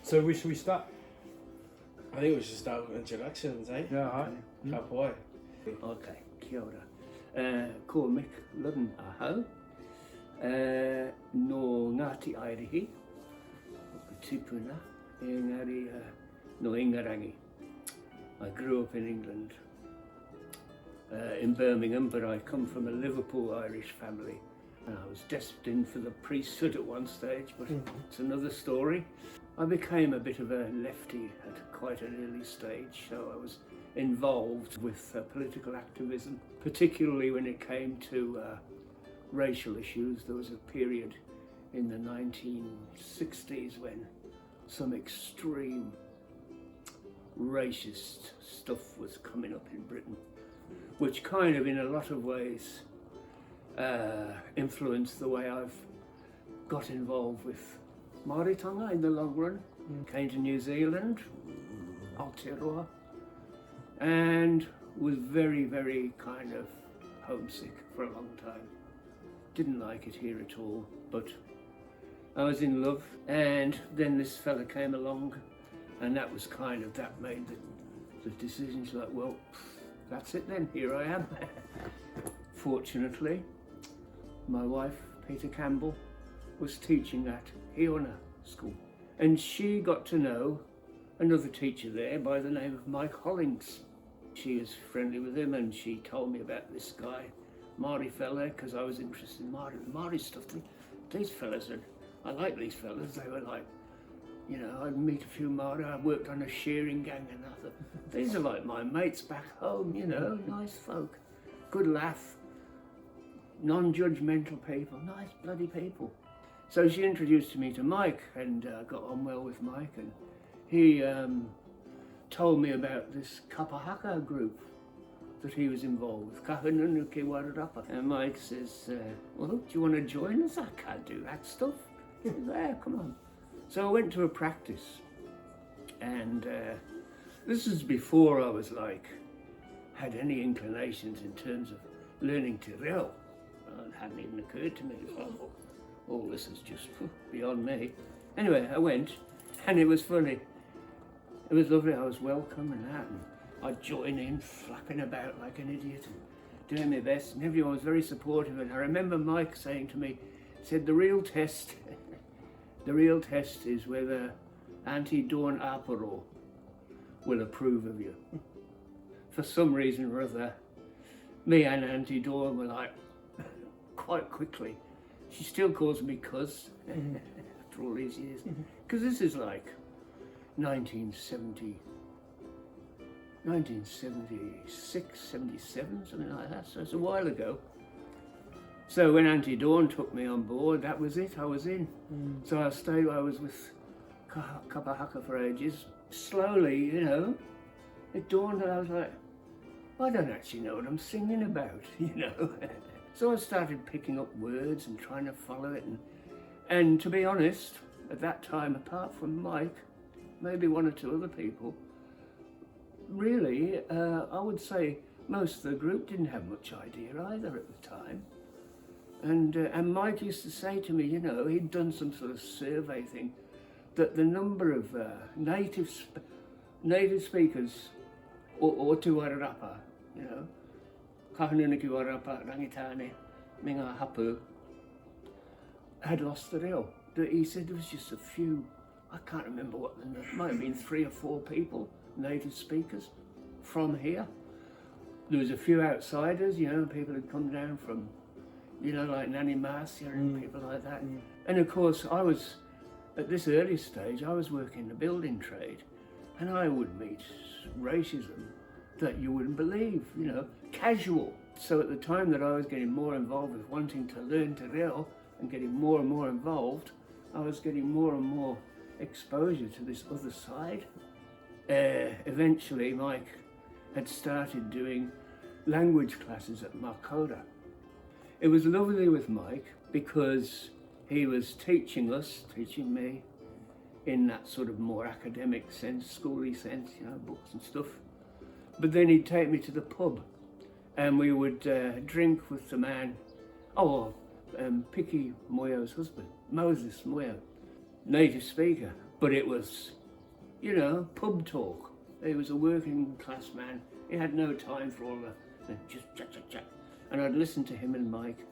So should we start? I think we should start with introductions, eh? Yeah, alright. Ka poe. Okay, kia ora. Ko Mick, Ludden ahau. No Ngāti Airihi, o Tipuna, engari no Ingarangi. I grew up in England, in Birmingham, but I come from a Liverpool Irish family. And I was destined for the priesthood at one stage, but it's another story. I became a bit of a lefty at quite an early stage, so I was involved with political activism, particularly when it came to racial issues. There was a period in the 1960s when some extreme racist stuff was coming up in Britain, which kind of in a lot of ways influenced the way I've got involved with Māori tonga in the long run. Came to New Zealand, Aotearoa, and was very, very kind of homesick for a long time. Didn't like it here at all, but I was in love, and then this fella came along, and that was kind of, that made the decision. Like, well, that's it then, here I am. Fortunately, my wife, Peter Campbell, was teaching at Hiona School, and she got to know another teacher there by the name of Mike Hollings. She was friendly with him, and she told me about this guy, Māori fella, because I was interested in Māori stuff. These fellas I like these fellas. They were like, you know, I'd meet a few Māori. I worked on a shearing gang, and I thought, these are like my mates back home, you know, nice folk, good laugh, non-judgmental people, nice bloody people. So she introduced me to Mike, and got on well with Mike, and he told me about this kapahaka group that he was involved with, Kahununuki Wararapa. And Mike says, well, do you want to join us? I can't do that stuff. He says, yeah, come on. So I went to a practice, and this is before I was like, had any inclinations in terms of learning te reo. It hadn't even occurred to me. It was like, all this is just beyond me. Anyway, I went, and it was funny. It was lovely. I was welcome and that, and I'd join in, flapping about like an idiot and doing my best, and everyone was very supportive. And I remember Mike saying to me, he said, the real test is whether Auntie Dawn Aparo will approve of you. For some reason or other, me and Auntie Dawn were like, quite quickly, she still calls me cuz after all these years, because this is like 1976, 77, something like that, so it's a while ago. So when Auntie Dawn took me on board, that was it, I was in. So I was with kapahaka for ages. Slowly, you know, it dawned and I was like, I don't actually know what I'm singing about, you know. So I started picking up words and trying to follow it, and to be honest, at that time, apart from Mike, maybe one or two other people, really, I would say most of the group didn't have much idea either at the time. And Mike used to say to me, you know, he'd done some sort of survey thing, that the number of native speakers, or te wararapa, you know, Kahununuki Wararapa, Rangitane, Minga Hapu, had lost the reo. He said there was just a few, I can't remember what, there might have been 3 or 4 people, native speakers, from here. There was a few outsiders, you know, people had come down from, you know, like Nani Marcia and people like that. And of course, I was, at this early stage, I was working the building trade, and I would meet racism that you wouldn't believe, you know, casual. So at the time that I was getting more involved with wanting to learn te reo and getting more and more involved, I was getting more and more exposure to this other side. Eventually, Mike had started doing language classes at Makora. It was lovely with Mike because he was teaching me in that sort of more academic sense, schooly sense, you know, books and stuff. But then he'd take me to the pub, and we would drink with the man, Piki Moyo's husband, Moses Moyo, native speaker. But it was, you know, pub talk. He was a working class man. He had no time for all the just chat. And I'd listen to him and Mike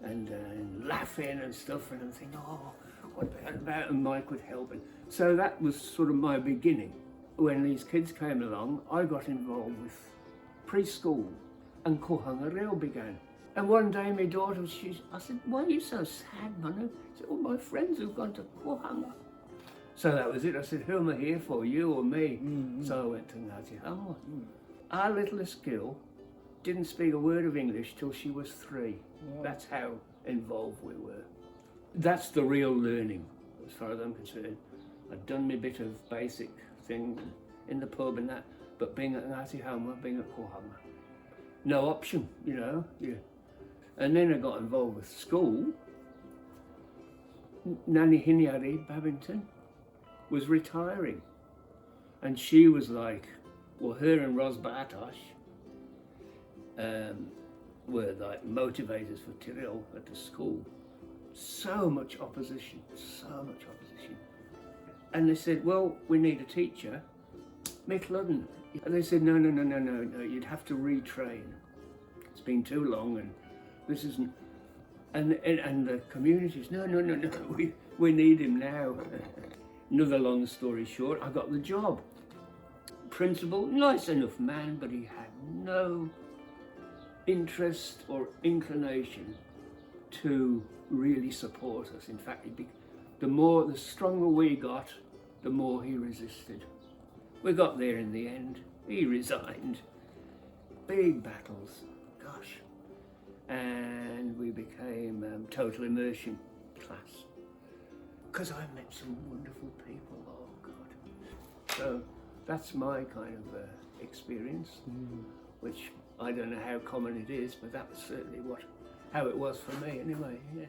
and laughing and stuff, and I'm thinking, oh, what about? And Mike would help. And so that was sort of my beginning. When these kids came along, I got involved with preschool, and kohanga reo began. And one day my daughter, I said, why are you so sad, Manu? She said, all my friends have gone to kohanga. So that was it. I said, who am I here for, you or me? So I went to Ngāti Hama. Our littlest girl didn't speak a word of English till she was 3. Wow. That's how involved we were. That's the real learning, as far as I'm concerned. I'd done my bit of basic thing in the pub and that, but being at Ngāti Hama, being at kohanga, no option, you know. Yeah. And then I got involved with school. Nani Hiniari Babington was retiring, and she was like, well, her and Ros Bartosh were like motivators for Tiril at the school. So much opposition. And they said, well, we need a teacher, Mick Ludden. And they said, no, you'd have to retrain. It's been too long, and this isn't. And the communities, no, we need him now. Another long story short, I got the job. Principal, nice enough man, but he had no interest or inclination to really support us. In fact, the stronger we got, the more he resisted. We got there in the end. He resigned. Big battles, gosh. And we became total immersion class. Because I met some wonderful people, oh God. So that's my kind of experience, which I don't know how common it is, but that was certainly how it was for me anyway, yeah.